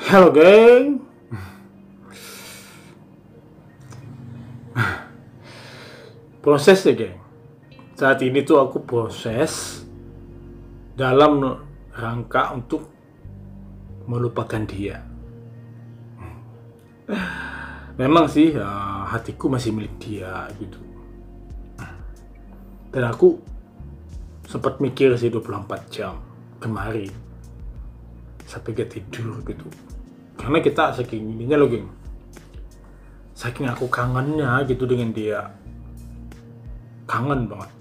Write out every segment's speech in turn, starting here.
Halo geng, proses ya geng. Saat ini tuh aku proses dalam rangka untuk melupakan dia. Memang sih hatiku masih milik dia gitu. Dan aku sempat mikir sih 24 jam kemarin sampai gak tidur gitu. Karena kita saking ininya loh geng, saking aku kangennya gitu dengan dia, kangen banget.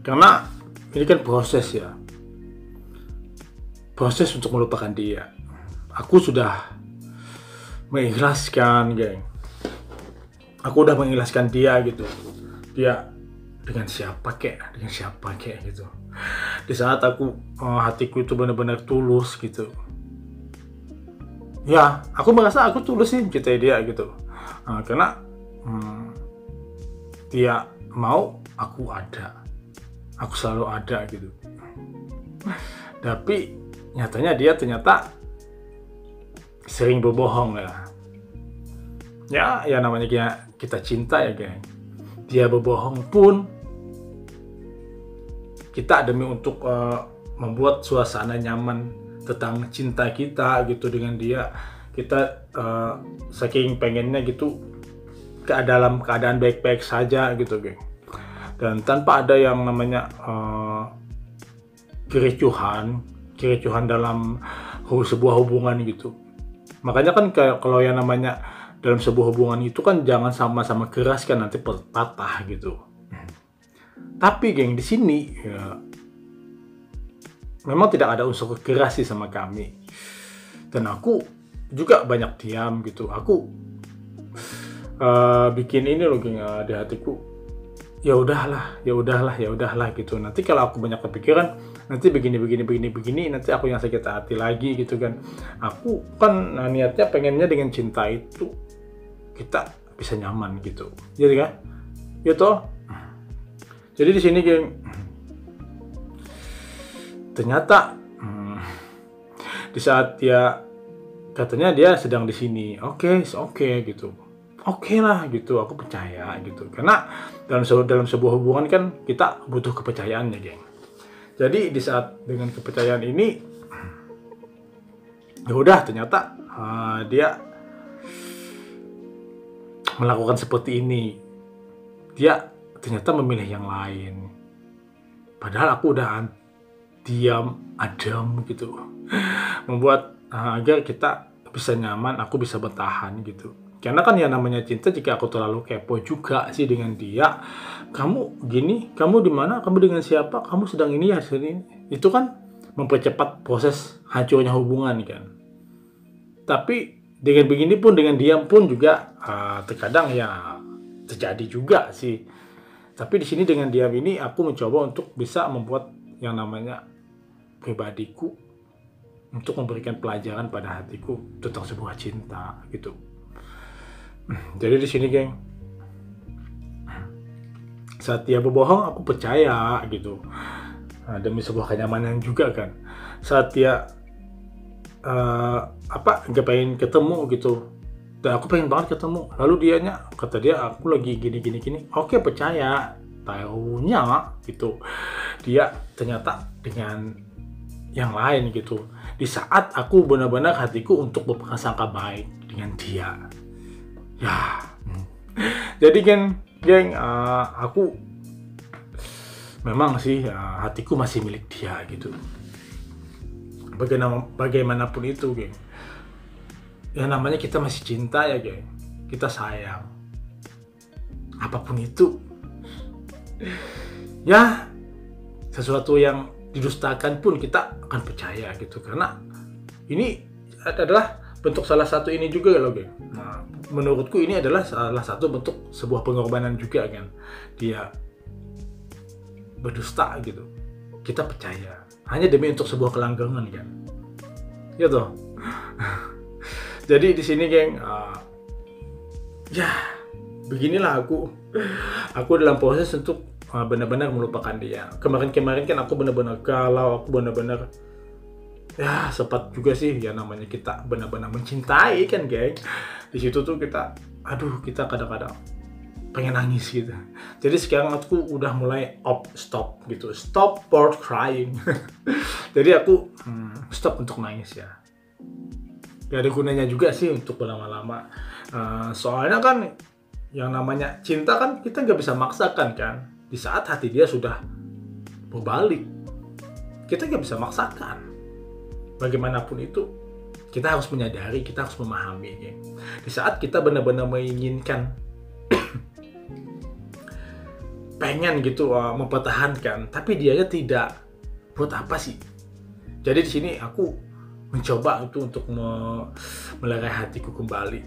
Karena ini kan proses ya, proses untuk melupakan dia. Aku sudah mengikhlaskan geng, aku udah mengikhlaskan dia gitu. Dia dengan siapa kek gitu. Di saat aku hatiku itu benar-benar tulus gitu. Ya, aku merasa aku tulus sih cintai dia gitu. Karena dia mau, aku ada. Aku selalu ada gitu. Tapi nyatanya dia ternyata sering berbohong ya. Ya namanya kita cinta ya geng. Dia berbohong pun kita demi untuk membuat suasana nyaman tentang cinta kita gitu dengan dia, kita saking pengennya gitu dalam keadaan baik-baik saja gitu geng, dan tanpa ada yang namanya kericuhan dalam sebuah hubungan gitu. Makanya kan kalau yang namanya dalam sebuah hubungan itu kan jangan sama-sama keras kan, nanti patah gitu. Tapi geng, di sini ya, memang tidak ada unsur keras sih sama kami. Dan aku juga banyak diam gitu. Aku bikin ini loh geng, di hatiku. Ya udahlah gitu. Nanti kalau aku banyak kepikiran, nanti begini, nanti aku yang sakit hati lagi gitu kan. Aku kan niatnya pengennya dengan cinta itu kita bisa nyaman gitu. Jadi kan? Ya toh. Jadi di sini geng, ternyata di saat dia katanya dia sedang di sini, oke gitu, oke lah gitu, aku percaya gitu. Karena dalam sebuah hubungan kan kita butuh kepercayaan ya geng. Jadi di saat dengan kepercayaan ini, ya udah ternyata dia melakukan seperti ini. Dia ternyata memilih yang lain. Padahal aku udah diam, adem gitu. Membuat agar kita bisa nyaman, aku bisa bertahan gitu. Karena kan yang namanya cinta, jika aku terlalu kepo juga sih dengan dia. Kamu gini, kamu di mana, kamu dengan siapa, kamu sedang ini ya, sedang ini. Itu kan mempercepat proses hancurnya hubungan kan. Tapi dengan begini pun, dengan diam pun juga terkadang ya terjadi juga sih. Tapi di sini dengan diam ini aku mencoba untuk bisa membuat yang namanya pribadiku, untuk memberikan pelajaran pada hatiku tentang sebuah cinta gitu. Jadi di sini geng, saat dia berbohong aku percaya gitu, demi sebuah kenyamanan juga kan. Saat dia nggak pengen ketemu gitu, dan aku pengen banget ketemu, lalu kata dia aku lagi gini, oke percaya. Tahunya gitu dia ternyata dengan yang lain gitu. Di saat aku benar-benar hatiku untuk berprasangka baik dengan dia ya. Jadi kan geng, aku memang sih hatiku masih milik dia gitu. Bagaimanapun itu geng, ya namanya kita masih cinta ya geng, kita sayang. Apapun itu ya, sesuatu yang didustakan pun kita akan percaya gitu. Karena ini adalah bentuk salah satu ini juga loh geng. Nah, menurutku ini adalah salah satu bentuk sebuah pengorbanan juga kan. Dia berdusta gitu, kita percaya hanya demi untuk sebuah kelanggengan kan, gitu. Jadi di sini geng, ya beginilah aku dalam proses untuk benar-benar melupakan dia. Kemarin-kemarin kan aku benar-benar galau, aku benar-benar ya sempat juga sih ya, namanya kita benar-benar mencintai kan geng. Di situ tuh kita kita kadang-kadang pengen nangis gitu. Jadi sekarang aku udah mulai stop gitu, stop for crying. Jadi aku stop untuk nangis ya. Gak ada gunanya juga sih untuk berlama-lama. Soalnya kan yang namanya cinta kan kita nggak bisa maksakan kan. Di saat hati dia sudah berbalik, kita nggak bisa maksakan. Bagaimanapun itu, kita harus menyadari, kita harus memahami. Ya. Di saat kita benar-benar menginginkan pengen gitu mempertahankan, tapi dianya tidak, buat apa sih? Jadi di sini aku mencoba untuk melerai hatiku kembali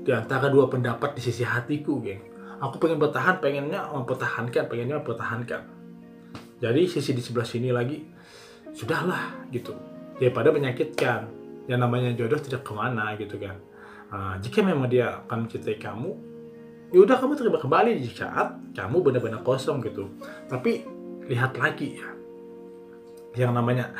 di antara dua pendapat di sisi hatiku, geng. Aku pengen bertahan, pengennya mempertahankan. Jadi sisi di sebelah sini lagi, sudahlah gitu, daripada menyakitkan. Yang namanya jodoh tidak kemana gitu kan. Jika memang dia akan mencintai kamu, ya udah, kamu terima kembali di saat kamu benar-benar kosong gitu. Tapi lihat lagi ya, yang namanya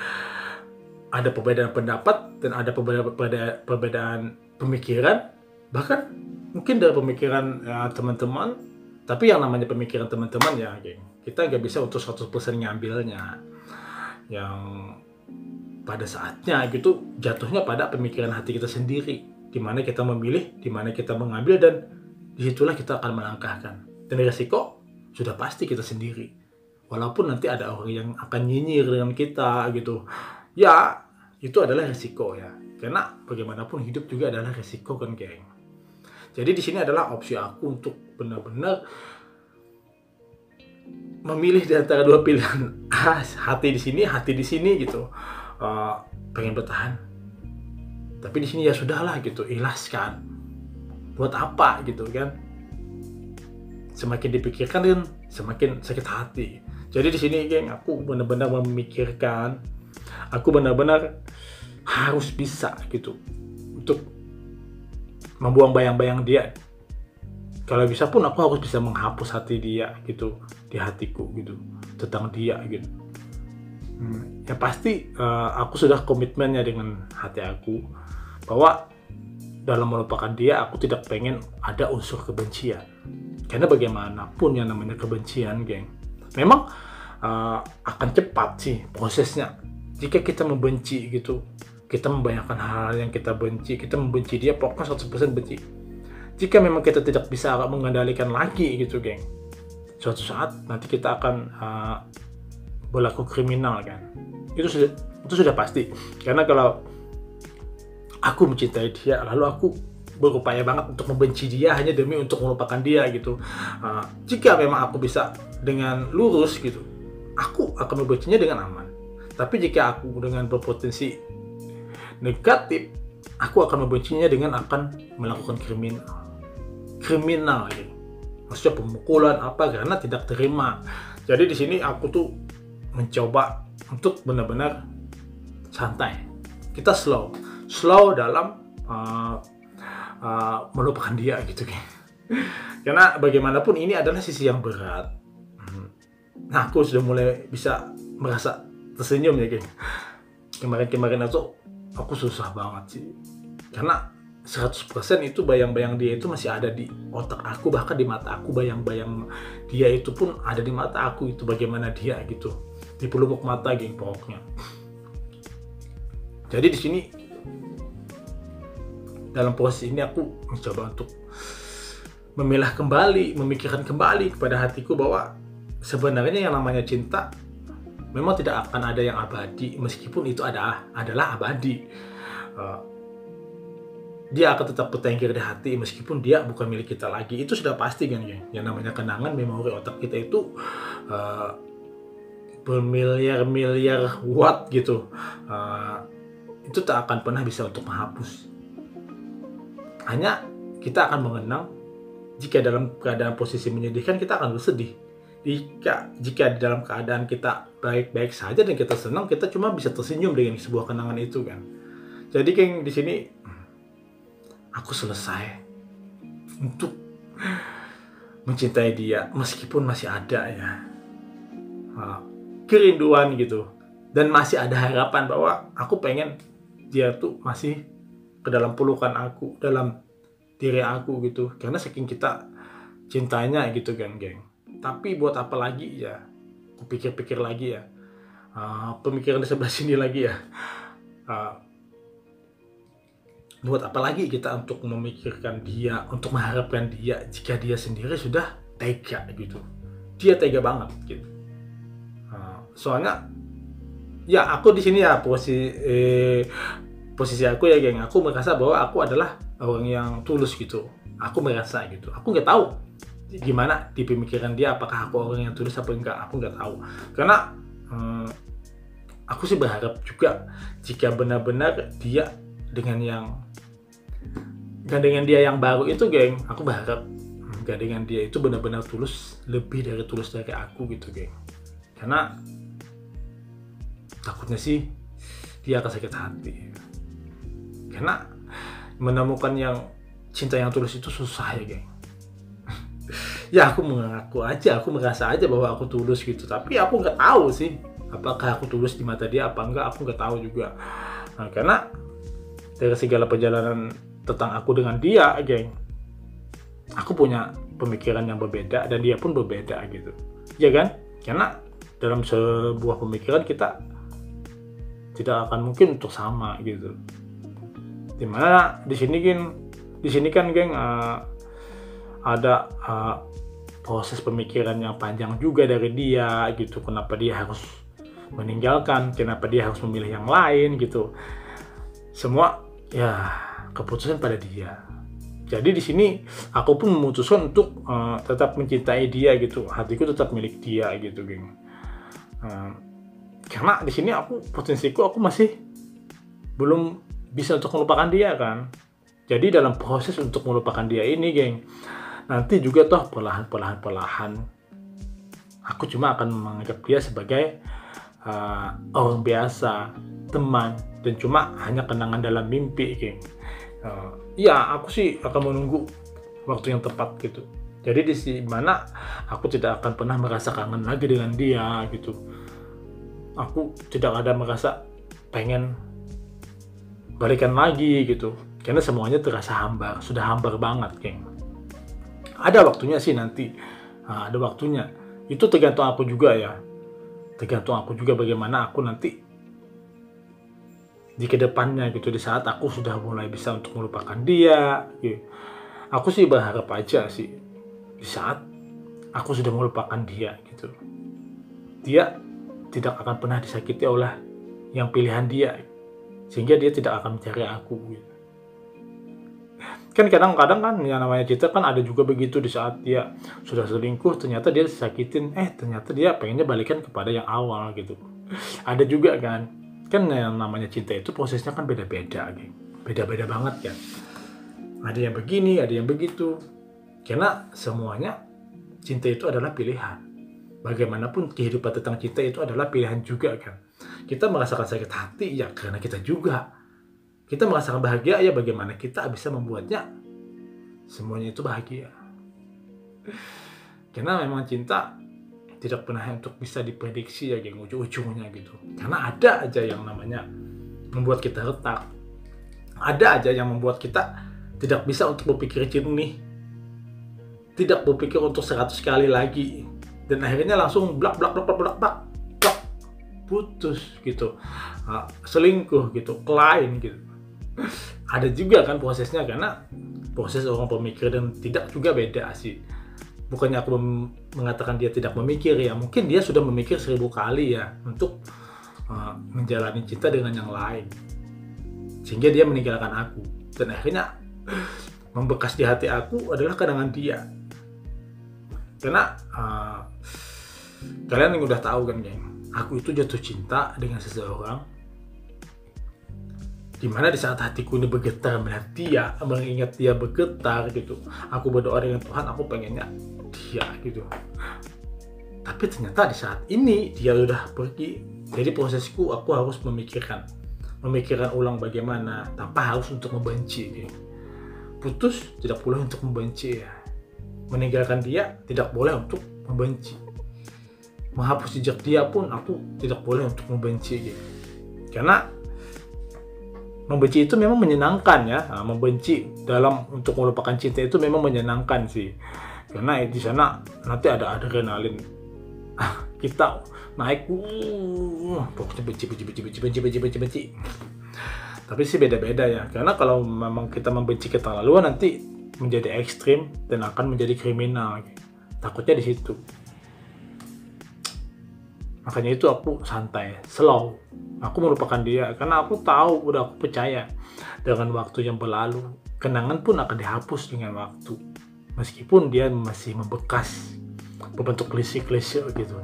ada perbedaan pendapat dan ada perbedaan pemikiran, bahkan mungkin dari pemikiran teman-teman, tapi yang namanya pemikiran teman-teman ya geng, kita nggak bisa untuk 100% ngambilnya. Yang pada saatnya gitu jatuhnya pada pemikiran hati kita sendiri, dimana kita memilih, dimana kita mengambil, dan disitulah kita akan melangkahkan. Dan resiko sudah pasti kita sendiri. Walaupun nanti ada orang yang akan nyinyir dengan kita gitu. Ya, itu adalah resiko ya. Karena bagaimanapun hidup juga adalah resiko kan, geng. Jadi di sini adalah opsi aku untuk benar-benar memilih di antara dua pilihan. Hati di sini, hati di sini gitu. Pengen bertahan. Tapi di sini ya sudahlah gitu, ikhlaskan. Buat apa gitu kan? Semakin dipikirkan kan semakin sakit hati. Jadi di sini geng, aku benar-benar memikirkan, aku benar-benar harus bisa gitu untuk membuang bayang-bayang dia. Kalau bisa pun aku harus bisa menghapus hati dia gitu di hatiku gitu tentang dia gitu. Ya pasti aku sudah komitmennya dengan hati aku bahwa dalam melupakan dia, aku tidak pengen ada unsur kebencian. Karena bagaimanapun yang namanya kebencian, geng, memang akan cepat sih prosesnya. Jika kita membenci gitu, kita membayangkan hal yang kita benci, kita membenci dia, pokoknya 100% benci. Jika memang kita tidak bisa mengendalikan lagi gitu, geng, suatu saat nanti kita akan berlaku kriminal kan. Itu sudah pasti. Karena kalau aku mencintai dia, lalu aku berupaya banget untuk membenci dia hanya demi untuk melupakan dia gitu. Jika memang aku bisa dengan lurus gitu, aku akan membencinya dengan aman. Tapi jika aku dengan berpotensi negatif, aku akan membencinya dengan akan melakukan kriminal gitu. Maksudnya pemukulan apa, karena tidak terima. Jadi di sini aku tuh mencoba untuk benar-benar santai. Kita slow dalam melupakan dia gitu kan. Karena bagaimanapun ini adalah sisi yang berat. Nah, aku sudah mulai bisa merasa tersenyum ya, geng. Kemarin aku susah banget sih. Karena 100% itu bayang-bayang dia itu masih ada di otak aku, bahkan di mata aku. Bayang-bayang dia itu pun ada di mata aku, itu bagaimana dia gitu. Di pelupuk mata, geng, pokoknya. Jadi di sini dalam proses ini aku mencoba untuk memilah kembali, memikirkan kembali kepada hatiku bahwa sebenarnya yang namanya cinta memang tidak akan ada yang abadi, meskipun itu adalah abadi. Dia akan tetap bertengger di hati meskipun dia bukan milik kita lagi. Itu sudah pasti kan, ya. Yang namanya kenangan, memori otak kita itu bermiliar-miliar watt gitu. Itu tak akan pernah bisa untuk menghapus. Hanya kita akan mengenang jika dalam keadaan posisi menyedihkan, kita akan bersedih. Jika di dalam keadaan kita baik-baik saja dan kita senang, kita cuma bisa tersenyum dengan sebuah kenangan itu kan. Jadi geng, di sini aku selesai untuk mencintai dia meskipun masih ada ya. kerinduan gitu, dan masih ada harapan bahwa aku pengen dia tuh masih ke dalam pelukan aku, dalam diri aku gitu, karena saking kita cintanya gitu kan, geng. Tapi buat apa lagi ya, aku pikir-pikir lagi ya, pemikiran di sebelah sini lagi ya, buat apa lagi kita untuk memikirkan dia, untuk mengharapkan dia, jika dia sendiri sudah tega gitu. Dia tega banget gitu. Soalnya ya aku di sini ya posisi aku ya, geng. Aku merasa bahwa aku adalah orang yang tulus gitu. Aku merasa gitu. Aku nggak tahu gimana di pemikiran dia, apakah aku orang yang tulus apa enggak. Aku nggak tahu. Karena aku sih berharap juga jika benar-benar dia dengan dia yang baru itu, geng. Aku berharap dengan dia itu benar-benar tulus, lebih dari tulus dari aku gitu, geng. Karena takutnya sih dia akan sakit hati. Karena menemukan yang cinta yang tulus itu susah ya, geng. Ya aku mengaku aja, aku merasa aja bahwa aku tulus gitu. Tapi aku nggak tahu sih apakah aku tulus di mata dia apa enggak. Aku nggak tahu juga. Karena dari segala perjalanan tentang aku dengan dia, geng, aku punya pemikiran yang berbeda dan dia pun berbeda gitu. Ya kan? Karena dalam sebuah pemikiran kita tidak akan mungkin untuk sama gitu. Dimana di sini kan, geng, ada proses pemikiran yang panjang juga dari dia gitu. Kenapa dia harus meninggalkan? Kenapa dia harus memilih yang lain gitu? Semua ya keputusan pada dia. Jadi di sini aku pun memutuskan untuk tetap mencintai dia gitu. Hatiku tetap milik dia gitu, geng. Karena di sini potensiku masih belum bisa untuk melupakan dia kan. Jadi dalam proses untuk melupakan dia ini, geng, nanti juga toh perlahan aku cuma akan menganggap dia sebagai orang biasa, teman, dan cuma hanya kenangan dalam mimpi, geng. Ya aku sih akan menunggu waktu yang tepat gitu. Jadi di mana aku tidak akan pernah merasa kangen lagi dengan dia gitu. Aku tidak ada merasa pengen balikan lagi gitu, karena semuanya terasa hambar, sudah hambar banget, geng. Ada waktunya sih nanti, ada waktunya. Itu tergantung aku juga ya, tergantung aku juga bagaimana aku nanti di kedepannya gitu, di saat aku sudah mulai bisa untuk melupakan dia gitu. Aku sih berharap aja sih di saat aku sudah melupakan dia gitu, dia tidak akan pernah disakiti oleh yang pilihan dia, sehingga dia tidak akan mencari aku gitu. Kan kadang-kadang kan yang namanya cinta kan ada juga begitu, di saat dia sudah selingkuh ternyata dia disakitin, ternyata dia pengennya balikan kepada yang awal gitu. Ada juga kan yang namanya cinta itu prosesnya kan beda-beda, gitu. Beda-beda banget kan. Ada yang begini, ada yang begitu. Karena semuanya cinta itu adalah pilihan. Bagaimanapun kehidupan tentang cinta itu adalah pilihan juga kan. Kita merasakan sakit hati ya karena kita juga. Kita merasakan bahagia ya bagaimana kita bisa membuatnya semuanya itu bahagia. Karena memang cinta tidak pernah untuk bisa diprediksi ya, geng, ujung-ujungnya gitu. Karena ada aja yang namanya membuat kita retak. Ada aja yang membuat kita tidak bisa untuk berpikir jernih. Tidak berpikir untuk 100 kali lagi. Dan akhirnya langsung blak putus gitu, selingkuh gitu, lain gitu. Ada juga kan prosesnya, karena proses orang pemikir dan tidak juga beda sih. Bukannya aku mengatakan dia tidak memikir ya, mungkin dia sudah memikir 1000 kali ya untuk menjalani cinta dengan yang lain, sehingga dia meninggalkan aku. Dan akhirnya membekas di hati aku adalah kenangan dia. Karena kalian yang udah tahu kan, geng, aku itu jatuh cinta dengan seseorang dimana di saat hatiku ini bergetar melihat dia, mengingat dia bergetar gitu. Aku berdoa dengan Tuhan, aku pengennya dia gitu. Tapi ternyata di saat ini dia udah pergi. Jadi prosesku, aku harus memikirkan ulang bagaimana tanpa harus untuk membenci. Gitu. Putus tidak boleh untuk membenci ya. Meninggalkan dia tidak boleh untuk membenci. menghapus jejak dia pun aku tidak boleh untuk membenci gitu. Karena membenci itu memang menyenangkan ya. Nah, membenci dalam untuk melupakan cinta itu memang menyenangkan sih. Karena di sana nanti ada adrenalin. Kita naik, pokoknya benci. Tapi sih beda-beda ya. Karena kalau memang kita membenci keterlaluan nanti menjadi ekstrim dan akan menjadi kriminal. Takutnya di situ. Makanya itu aku santai, slow. Aku melupakan dia karena aku tahu, udah aku percaya dengan waktu yang berlalu, kenangan pun akan dihapus dengan waktu. Meskipun dia masih membekas, berbentuk klise-klise gitu.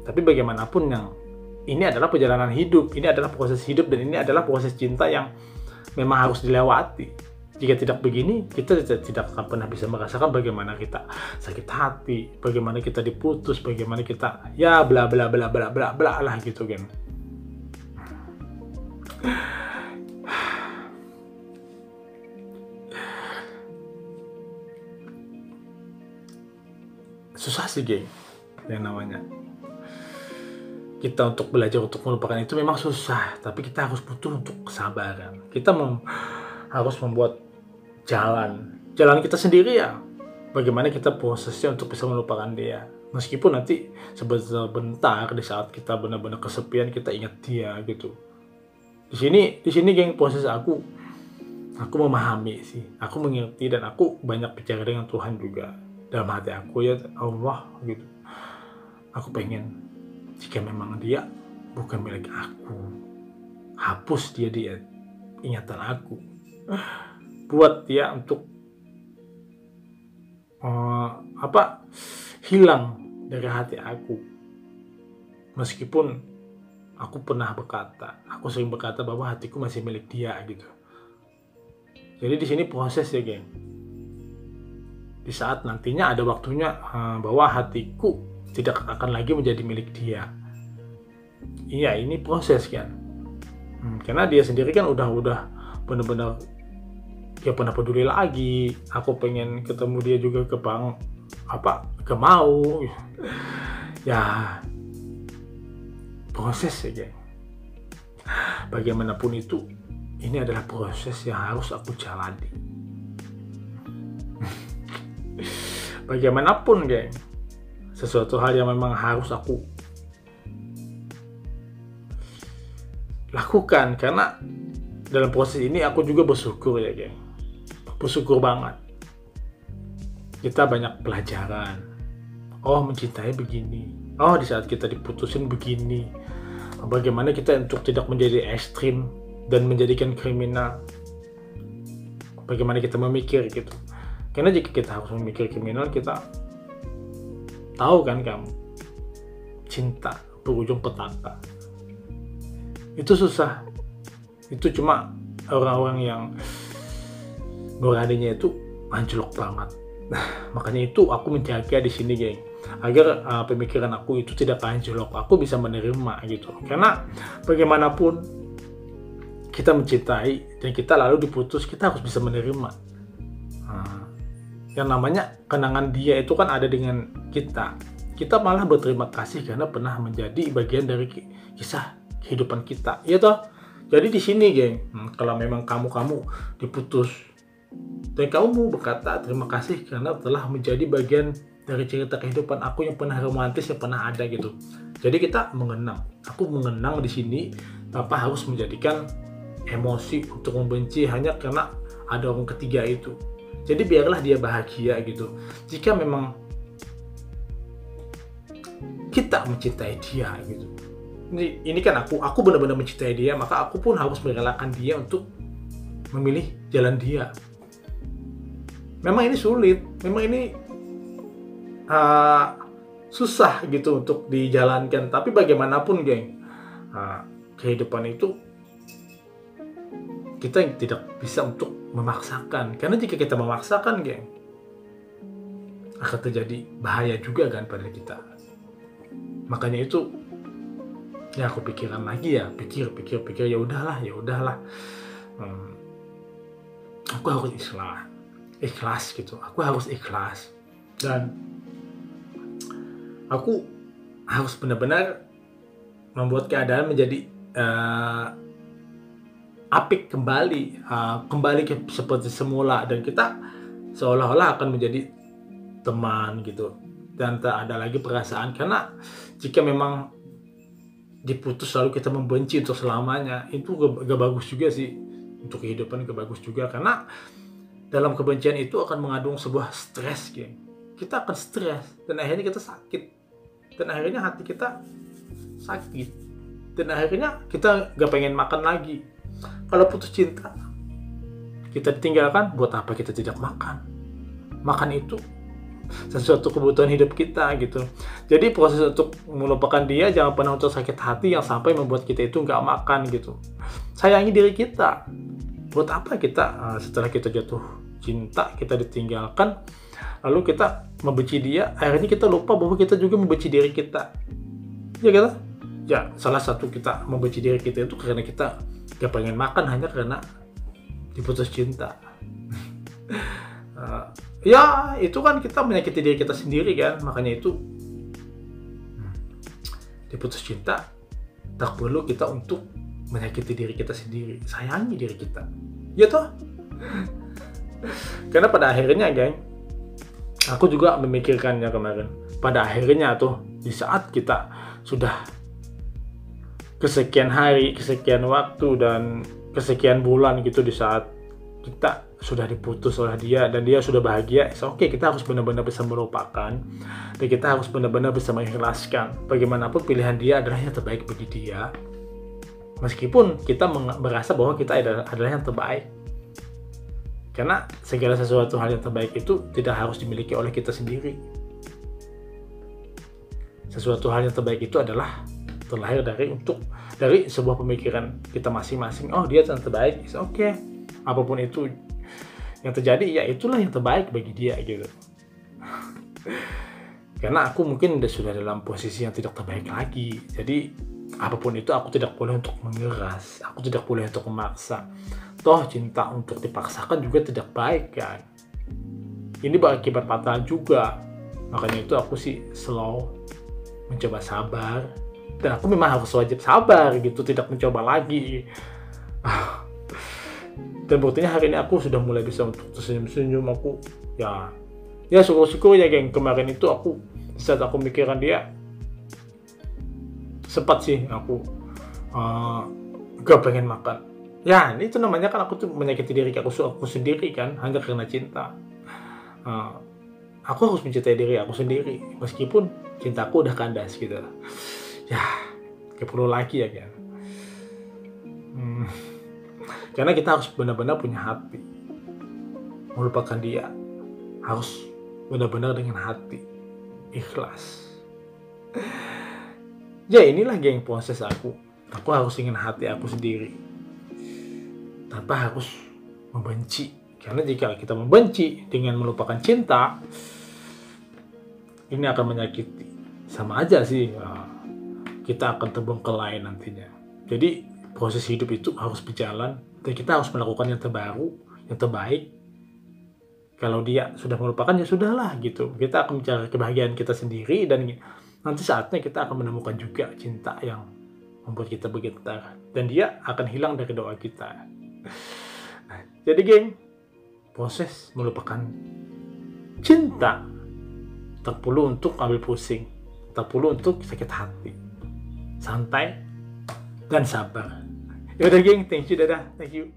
Tapi bagaimanapun yang ini adalah perjalanan hidup, ini adalah proses hidup dan ini adalah proses cinta yang memang harus dilewati. Jika tidak begini, kita tidak akan pernah bisa merasakan bagaimana kita sakit hati, bagaimana kita diputus, bagaimana kita ya bla bla bla bla bla bla lah gitu kan. Susah sih geng, yang namanya kita untuk belajar untuk melupakan itu memang susah, tapi kita harus butuh untuk kesabaran. Kita harus membuat jalan kita sendiri ya. Bagaimana kita prosesnya untuk bisa melupakan dia. Meskipun nanti sebentar di saat kita benar-benar kesepian kita ingat dia gitu. Di sini geng, proses aku memahami sih. Aku mengerti dan aku banyak bicara dengan Tuhan juga. Dalam hati aku ya Allah gitu. Aku pengen jika memang dia bukan milik aku, hapus dia ingatan aku. Buat dia untuk hilang dari hati aku. Meskipun aku sering berkata bahwa hatiku masih milik dia gitu. Jadi di sini proses ya geng. Di saat nantinya ada waktunya bahwa hatiku tidak akan lagi menjadi milik dia. Iya, ini proses kan. Karena dia sendiri kan udah benar-benar ya pernah peduli lagi. Aku pengen ketemu dia juga mau ya proses ya geng. Bagaimanapun itu, ini adalah proses yang harus aku jalani. Bagaimanapun geng, sesuatu hal yang memang harus aku lakukan. Karena dalam proses ini aku juga bersyukur ya geng, bersyukur banget. Kita banyak pelajaran. Oh, mencintai begini. Oh, di saat kita diputusin begini. Bagaimana kita untuk tidak menjadi ekstrim dan menjadikan kriminal. Bagaimana kita memikir gitu. Karena jika kita harus memikir kriminal, kita tahu kan kamu, cinta berujung petaka. Itu susah. Itu cuma orang-orang yang nuraninya itu anjlok banget. Makanya itu aku menjaga di sini geng, agar pemikiran aku itu tidak anjlok, aku bisa menerima gitu. Karena bagaimanapun kita mencintai dan kita lalu diputus, kita harus bisa menerima. Yang namanya kenangan dia itu kan ada dengan kita. Kita malah berterima kasih karena pernah menjadi bagian dari kisah kehidupan kita, ya toh. Jadi di sini geng, kalau memang kamu diputus dan kamu mau berkata terima kasih karena telah menjadi bagian dari cerita kehidupan aku yang pernah romantis, yang pernah ada gitu. Jadi kita mengenang. Aku mengenang di sini tanpa harus menjadikan emosi untuk membenci hanya karena ada orang ketiga itu. Jadi biarlah dia bahagia gitu. Jika memang kita mencintai dia gitu. Ini kan aku benar-benar mencintai dia, maka aku pun harus merelakan dia untuk memilih jalan dia. Memang ini sulit, memang ini susah gitu untuk dijalankan. Tapi bagaimanapun geng, kehidupan itu kita tidak bisa untuk memaksakan. Karena jika kita memaksakan geng, akan terjadi bahaya juga kan pada kita. Makanya itu ya aku pikiran lagi ya, pikir ya udahlah. Aku harus ikhlas gitu. Aku harus ikhlas dan aku harus benar-benar membuat keadaan menjadi apik kembali, kembali ke seperti semula, dan kita seolah-olah akan menjadi teman gitu, dan tak ada lagi perasaan. Karena jika memang diputus lalu kita membenci untuk selamanya, itu gak bagus juga sih untuk kehidupan, gak bagus juga. Karena dalam kebencian itu akan mengandung sebuah stres, geng. Kita akan stres dan akhirnya kita sakit, dan akhirnya hati kita sakit, dan akhirnya kita gak pengen makan lagi. Kalau putus cinta, kita ditinggalkan, buat apa kita tidak makan? Makan itu sesuatu kebutuhan hidup kita gitu. Jadi proses untuk melupakan dia jangan pernah untuk sakit hati yang sampai membuat kita itu nggak makan gitu. Sayangi diri kita. Buat apa kita setelah kita jatuh cinta, kita ditinggalkan, lalu kita membenci dia, akhirnya kita lupa bahwa kita juga membenci diri kita. Ya gitu? Ya, salah satu kita membenci diri kita itu karena kita gak pengen makan hanya karena diputus cinta. Ya itu kan kita menyakiti diri kita sendiri kan. Makanya itu diputus cinta tak perlu kita untuk menyakiti diri kita sendiri. Sayangi diri kita, ya toh. Karena pada akhirnya geng, aku juga memikirkannya kemarin. Pada akhirnya tuh, di saat kita sudah kesekian hari, kesekian waktu, dan kesekian bulan gitu, di saat kita sudah diputus oleh dia dan dia sudah bahagia, oke, kita harus benar-benar bisa melupakan, dan kita harus benar-benar bisa mengikhlaskan. Bagaimanapun pilihan dia adalah yang terbaik bagi dia, meskipun kita merasa bahwa kita adalah yang terbaik. Karena segala sesuatu hal yang terbaik itu tidak harus dimiliki oleh kita sendiri. Sesuatu hal yang terbaik itu adalah terlahir dari sebuah pemikiran kita masing-masing. Oh, dia yang terbaik, oke. Apapun itu yang terjadi, ya itulah yang terbaik bagi dia gitu. Karena aku mungkin sudah dalam posisi yang tidak terbaik lagi. Jadi apapun itu aku tidak boleh untuk mengeras, aku tidak boleh untuk memaksa. Toh cinta untuk dipaksakan juga tidak baik kan. Ini berakibat fatal juga. Makanya itu aku sih slow, mencoba sabar. Dan aku memang harus wajib sabar gitu, tidak mencoba lagi. Dan buktinya hari ini aku sudah mulai bisa untuk tersenyum-senyum. Aku ya syukur-syukur ya geng. Kemarin itu aku, saat aku mikiran dia, sempat sih aku gak pengen makan. Ya ini itu namanya kan aku tuh menyakiti diri aku sendiri kan, hanya karena cinta. Aku harus mencintai diri aku sendiri meskipun cintaku udah kandas gitu. Ya, gak perlu lagi ya kan. Karena kita harus benar-benar punya hati. Melupakan dia harus benar-benar dengan hati, ikhlas. Ya inilah geng proses aku. Aku harus ingin hati aku sendiri, tanpa harus membenci. Karena jika kita membenci dengan melupakan cinta, ini akan menyakiti. Sama aja sih. Kita akan terbengkelai nantinya. Jadi proses hidup itu harus berjalan, dan kita harus melakukan yang terbaru, yang terbaik. Kalau dia sudah melupakan, ya sudahlah gitu. Kita akan mencari kebahagiaan kita sendiri, dan nanti saatnya kita akan menemukan juga cinta yang membuat kita bergetar, dan dia akan hilang dari doa kita. Jadi geng, proses melupakan cinta tak perlu untuk ambil pusing, tak perlu untuk sakit hati. Santai dan sabar. Yaudah geng, thank you, dadah, thank you.